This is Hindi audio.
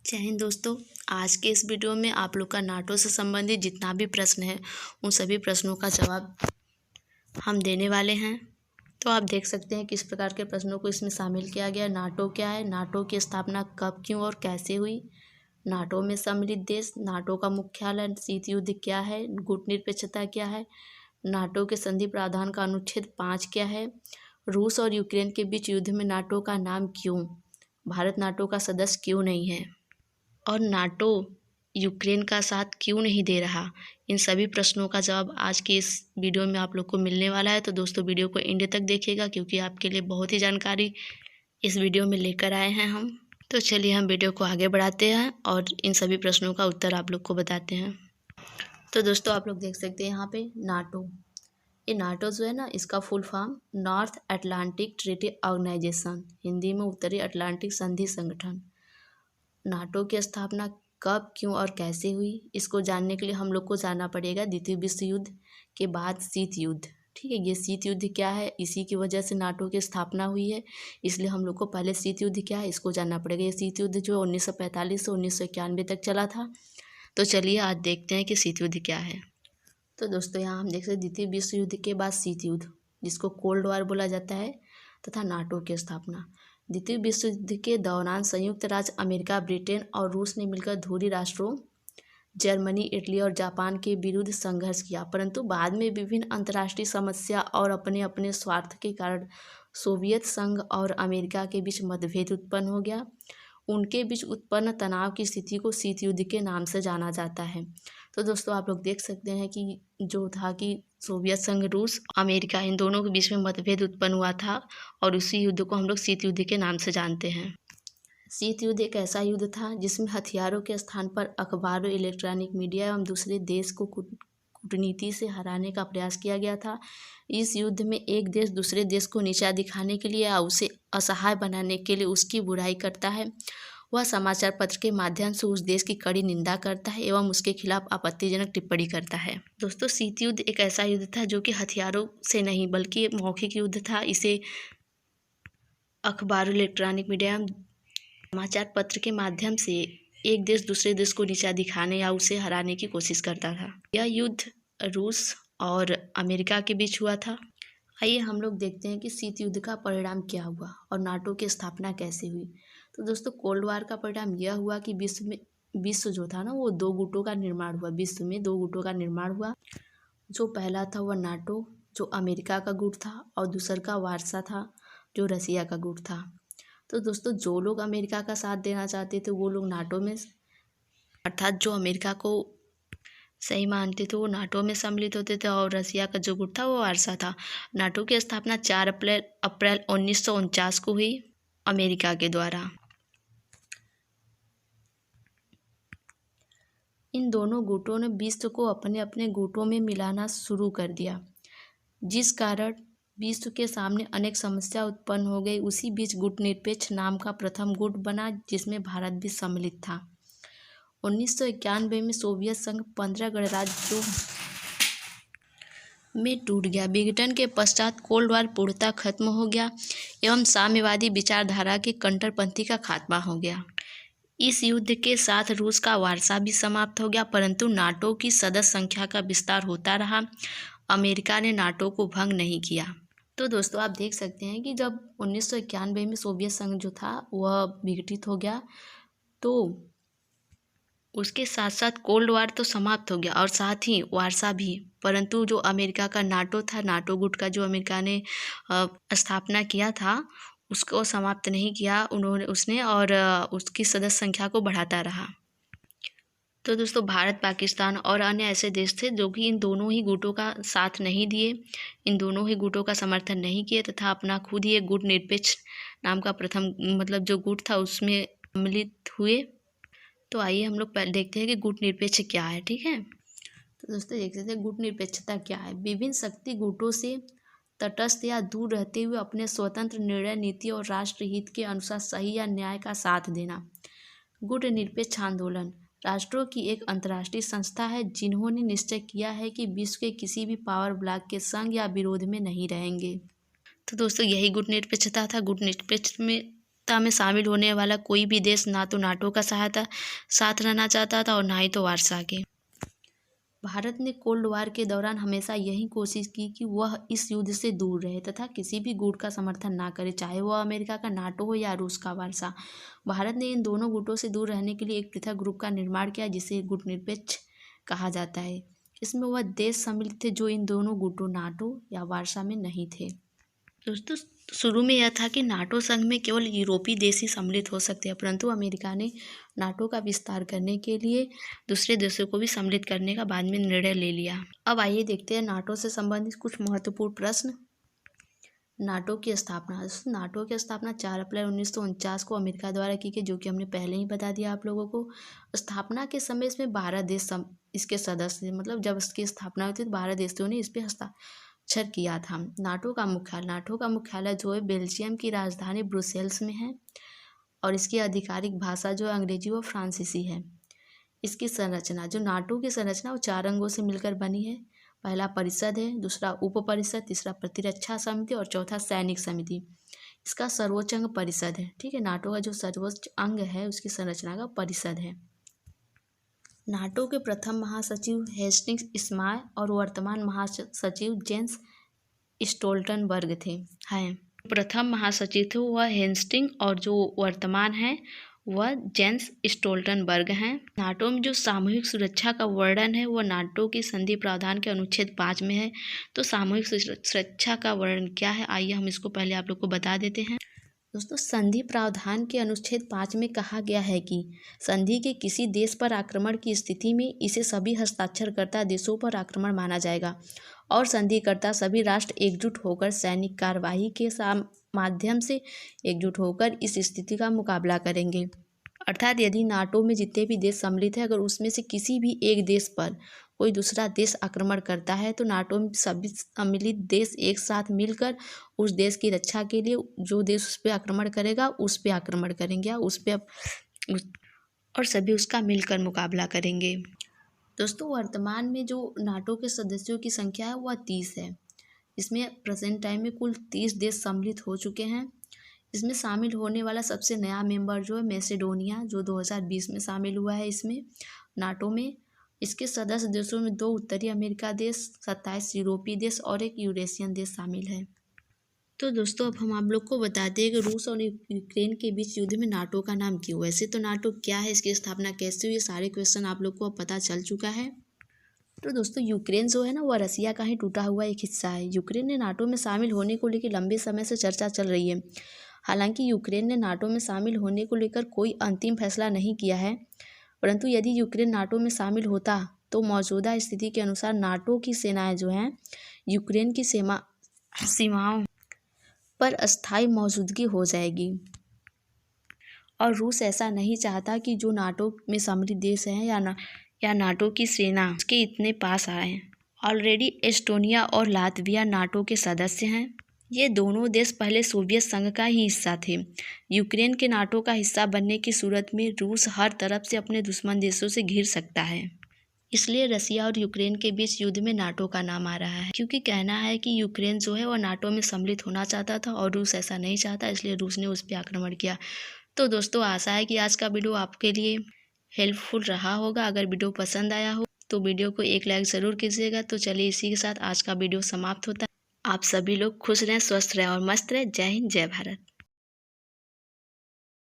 जय हिंद दोस्तों। आज के इस वीडियो में आप लोग का नाटो से संबंधित जितना भी प्रश्न है उन सभी प्रश्नों का जवाब हम देने वाले हैं। तो आप देख सकते हैं किस प्रकार के प्रश्नों को इसमें शामिल किया गया। नाटो क्या है, नाटो की स्थापना कब, क्यों और कैसे हुई, नाटो में सम्मिलित देश, नाटो का मुख्यालय, शीत युद्ध क्या है, गुटनिरपेक्षता क्या है, नाटो के संधि प्रावधान का अनुच्छेद 5 क्या है, रूस और यूक्रेन के बीच युद्ध में नाटो का नाम क्यों, भारत नाटो का सदस्य क्यों नहीं है और नाटो यूक्रेन का साथ क्यों नहीं दे रहा। इन सभी प्रश्नों का जवाब आज की इस वीडियो में आप लोग को मिलने वाला है। तो दोस्तों वीडियो को एंड तक देखिएगा क्योंकि आपके लिए बहुत ही जानकारी इस वीडियो में लेकर आए हैं हम। तो चलिए हम वीडियो को आगे बढ़ाते हैं और इन सभी प्रश्नों का उत्तर आप लोग को बताते हैं। तो दोस्तों आप लोग देख सकते हैं यहाँ पे नाटो, ये नाटो जो है ना, इसका full form North Atlantic Treaty Organisation, Hindi में उत्तरी अटलांटिक संधि संगठन। नाटो की स्थापना कब, क्यों और कैसे हुई, इसको जानने के लिए हम लोग को जानना पड़ेगा द्वितीय विश्व युद्ध के बाद शीत युद्ध। ठीक है, ये शीत युद्ध क्या है, इसी की वजह से नाटो की स्थापना हुई है, इसलिए हम लोग को पहले शीत युद्ध क्या है इसको जानना पड़ेगा। ये शीत युद्ध जो 1945 से 1991 तक चला था। तो चलिए आज देखते हैं कि शीत युद्ध क्या है। तो दोस्तों यहाँ हम देख सकते हैं द्वितीय विश्व युद्ध के बाद शीत युद्ध, जिसको कोल्ड वॉर बोला जाता है, तथा नाटो की स्थापना। द्वितीय विश्व युद्ध के दौरान संयुक्त राज्य अमेरिका, ब्रिटेन और रूस ने मिलकर ध्रुवीय राष्ट्रों जर्मनी, इटली और जापान के विरुद्ध संघर्ष किया, परंतु बाद में विभिन्न अंतर्राष्ट्रीय समस्या और अपने अपने स्वार्थ के कारण सोवियत संघ और अमेरिका के बीच मतभेद उत्पन्न हो गया। उनके बीच उत्पन्न तनाव की स्थिति को शीत युद्ध के नाम से जाना जाता है। तो दोस्तों आप लोग देख सकते हैं कि जो था कि सोवियत संघ, रूस, अमेरिका, इन दोनों के बीच में मतभेद उत्पन्न हुआ था और उसी युद्ध को हम लोग शीत युद्ध के नाम से जानते हैं। शीत युद्ध एक ऐसा युद्ध था जिसमें हथियारों के स्थान पर अखबारों, इलेक्ट्रॉनिक मीडिया एवं दूसरे देश को कूटनीति से हराने का प्रयास किया गया था। इस युद्ध में एक देश दूसरे देश को नीचा दिखाने के लिए या उसे असहाय बनाने के लिए उसकी बुराई करता है। वह समाचार पत्र के माध्यम से उस देश की कड़ी निंदा करता है एवं उसके खिलाफ आपत्तिजनक टिप्पणी करता है। दोस्तों शीत युद्ध एक ऐसा युद्ध था जो कि हथियारों से नहीं बल्कि एक मौखिक युद्ध था। इसे अखबारों, इलेक्ट्रॉनिक मीडिया, समाचार पत्र के माध्यम से एक देश दूसरे देश को नीचा दिखाने या उसे हराने की कोशिश करता था। यह युद्ध रूस और अमेरिका के बीच हुआ था। आइए हम लोग देखते हैं कि शीत युद्ध का परिणाम क्या हुआ और नाटो की स्थापना कैसे हुई। तो दोस्तों कोल्ड वार का परिणाम यह हुआ कि विश्व जो था ना, वो दो गुटों का निर्माण हुआ। विश्व में दो गुटों का निर्माण हुआ। जो पहला था वह नाटो, जो अमेरिका का गुट था, और दूसरा का वार्सा था, जो रसिया का गुट था। तो दोस्तों जो लोग अमेरिका का साथ देना चाहते थे वो लोग नाटो में, अर्थात जो अमेरिका को सही मानते थे वो नाटो में सम्मिलित होते थे, और रसिया का जो गुट था वो वार्सा था। नाटो की स्थापना 4 अप्रैल 1949 को हुई अमेरिका के द्वारा। इन दोनों गुटों ने विश्व को अपने अपने गुटों में मिलाना शुरू कर दिया, जिस कारण विश्व के सामने अनेक समस्या उत्पन्न हो गई। उसी बीच गुटनिरपेक्ष नाम का प्रथम गुट बना जिसमें भारत भी सम्मिलित था। 1991 में सोवियत संघ 15 गणराज्यों में टूट गया। विघटन के पश्चात कोल्ड वार पूर्णतः खत्म हो गया एवं साम्यवादी विचारधारा के कट्टरपंथी का खात्मा हो गया। इस युद्ध के साथ रूस का वार्सा भी समाप्त हो गया, परंतु नाटो की सदस्य संख्या का विस्तार होता रहा। अमेरिका ने नाटो को भंग नहीं किया। तो दोस्तों आप देख सकते हैं कि जब 1991 में सोवियत संघ जो था वह विघटित हो गया, तो उसके साथ साथ कोल्ड वार तो समाप्त हो गया और साथ ही वार्सा भी, परंतु जो अमेरिका का नाटो था, नाटो गुट का जो अमेरिका ने स्थापना किया था, उसको समाप्त नहीं किया उसने और उसकी सदस्य संख्या को बढ़ाता रहा। तो दोस्तों भारत, पाकिस्तान और अन्य ऐसे देश थे जो कि इन दोनों ही गुटों का साथ नहीं दिए, इन दोनों ही गुटों का समर्थन नहीं किए तथा अपना खुद ही एक गुट निरपेक्ष नाम का प्रथम जो गुट था उसमें सम्मिलित हुए। तो आइए हम लोग पहले देखते हैं कि गुट निरपेक्ष क्या है। ठीक है, तो दोस्तों देख सकते हैं गुट निरपेक्षता क्या है। विभिन्न शक्ति गुटों से तटस्थ या दूर रहते हुए अपने स्वतंत्र निर्णय, नीति और राष्ट्र हित के अनुसार सही या न्याय का साथ देना। गुट निरपेक्ष आंदोलन राष्ट्रों की एक अंतर्राष्ट्रीय संस्था है जिन्होंने निश्चय किया है कि विश्व के किसी भी पावर ब्लॉक के संग या विरोध में नहीं रहेंगे। तो दोस्तों यही गुट निरपेक्षता था। गुट निरपेक्ष में में शामिल होने वाला कोई भी देश ना तो नाटो का साथ रहना चाहता था और ना ही तो वार्सा के। भारत ने कोल्ड वार के दौरान हमेशा यही कोशिश की कि वह इस युद्ध से दूर रहे तथा किसी भी गुट का समर्थन ना करे, चाहे वह अमेरिका का नाटो हो या रूस का वार्सा। भारत ने इन दोनों गुटों से दूर रहने के लिए एक पृथक ग्रुप का निर्माण किया जिसे गुटनिरपेक्ष कहा जाता है। इसमें वह देश सम्मिलित थे जो इन दोनों गुटों नाटो या वार्सा में नहीं थे। दोस्तों, शुरू में यह था कि नाटो संघ में केवल यूरोपीय देश ही सम्मिलित हो सकते हैं, परंतु अमेरिका ने नाटो का विस्तार करने के लिए दूसरे देशों को भी सम्मिलित करने का बाद में निर्णय ले लिया। अब आइए देखते हैं नाटो से संबंधित कुछ महत्वपूर्ण प्रश्न। नाटो की स्थापना। नाटो की स्थापना 4 अप्रैल 1949 को अमेरिका द्वारा की गई, जो कि हमने पहले ही बता दिया आप लोगों को। स्थापना के समय इसमें 12 देश इसके सदस्य थे, मतलब जब इसकी स्थापना हुई थी तो 12 देशों ने इस पर हस्ताक्षर किया था। नाटो का मुख्यालय जो है बेल्जियम की राजधानी ब्रुसेल्स में है और इसकी आधिकारिक भाषा जो है अंग्रेजी व फ्रांसीसी है। इसकी संरचना, जो नाटो की संरचना वो 4 अंगों से मिलकर बनी है। पहला परिषद है, दूसरा उप परिषद, तीसरा प्रतिरक्षा समिति और चौथा सैनिक समिति। इसका सर्वोच्च अंग परिषद है। ठीक है, नाटो का जो सर्वोच्च अंग है उसकी संरचना का परिषद है। नाटो के प्रथम महासचिव हेस्टिंग्स स्माय और वर्तमान महासचिव जेंस स्टोल्टनबर्ग हैं। प्रथम महासचिव थे वह हेस्टिंग और जो वर्तमान है वह जेंस स्टोल्टनबर्ग हैं। नाटो में जो सामूहिक सुरक्षा का वर्णन है वह नाटो की संधि प्रावधान के अनुच्छेद 5 में है। तो सामूहिक सुरक्षा का वर्णन क्या है, आइए हम इसको पहले आप लोग को बता देते हैं। दोस्तों, संधि प्रावधान के अनुच्छेद 5 में कहा गया है कि संधि के किसी देश पर आक्रमण की स्थिति में इसे सभी हस्ताक्षरकर्ता देशों पर आक्रमण माना जाएगा और संधिकर्ता सभी राष्ट्र एकजुट होकर सैनिक कार्यवाही के माध्यम से एकजुट होकर इस स्थिति का मुकाबला करेंगे। अर्थात यदि नाटो में जितने भी देश सम्मिलित हैं, अगर उसमें से किसी भी एक देश पर कोई दूसरा देश आक्रमण करता है तो नाटो में सभी सम्मिलित देश एक साथ मिलकर उस देश की रक्षा के लिए जो देश उस पर आक्रमण करेगा उस पर आक्रमण करेंगे और सभी उसका मिलकर मुकाबला करेंगे। दोस्तों, वर्तमान में जो नाटो के सदस्यों की संख्या है वह 30 है। इसमें प्रेजेंट टाइम में कुल 30 देश सम्मिलित हो चुके हैं। इसमें शामिल होने वाला सबसे नया मेंबर जो है मैसेडोनिया, जो 2020 में शामिल हुआ है इसमें नाटो में। इसके सदस्य देशों में 2 उत्तरी अमेरिका देश, 27 यूरोपीय देश और 1 यूरेशियन देश शामिल है। तो दोस्तों, अब हम आप लोग को बताते हैं कि रूस और यूक्रेन के बीच युद्ध में नाटो का नाम क्यों। वैसे तो नाटो क्या है, इसकी स्थापना कैसे हुई, ये सारे क्वेश्चन आप लोग को अब पता चल चुका है। तो दोस्तों, यूक्रेन जो है ना वह रसिया का ही टूटा हुआ एक हिस्सा है। यूक्रेन ने नाटो में शामिल होने को लेकर लंबे समय से चर्चा चल रही है। हालांकि यूक्रेन ने नाटो में शामिल होने को लेकर कोई अंतिम फैसला नहीं किया है, परंतु यदि यूक्रेन नाटो में शामिल होता तो मौजूदा स्थिति के अनुसार नाटो की सेनाएं जो हैं यूक्रेन की सीमाओं पर अस्थायी मौजूदगी हो जाएगी। और रूस ऐसा नहीं चाहता कि जो नाटो में सम्मिलित देश हैं या नाटो की सेना उसके इतने पास आए। ऑलरेडी एस्टोनिया और लातविया नाटो के सदस्य हैं। ये दोनों देश पहले सोवियत संघ का ही हिस्सा थे। यूक्रेन के नाटो का हिस्सा बनने की सूरत में रूस हर तरफ से अपने दुश्मन देशों से घिर सकता है। इसलिए रसिया और यूक्रेन के बीच युद्ध में नाटो का नाम आ रहा है, क्योंकि कहना है कि यूक्रेन जो है वह नाटो में सम्मिलित होना चाहता था और रूस ऐसा नहीं चाहता, इसलिए रूस ने उस पर आक्रमण किया। तो दोस्तों, आशा है कि आज का वीडियो आपके लिए हेल्पफुल रहा होगा। अगर वीडियो पसंद आया हो तो वीडियो को एक लाइक ज़रूर कीजिएगा। तो चलिए, इसी के साथ आज का वीडियो समाप्त होता है। आप सभी लोग खुश रहें, स्वस्थ रहें और मस्त रहें। जय हिंद, जय भारत।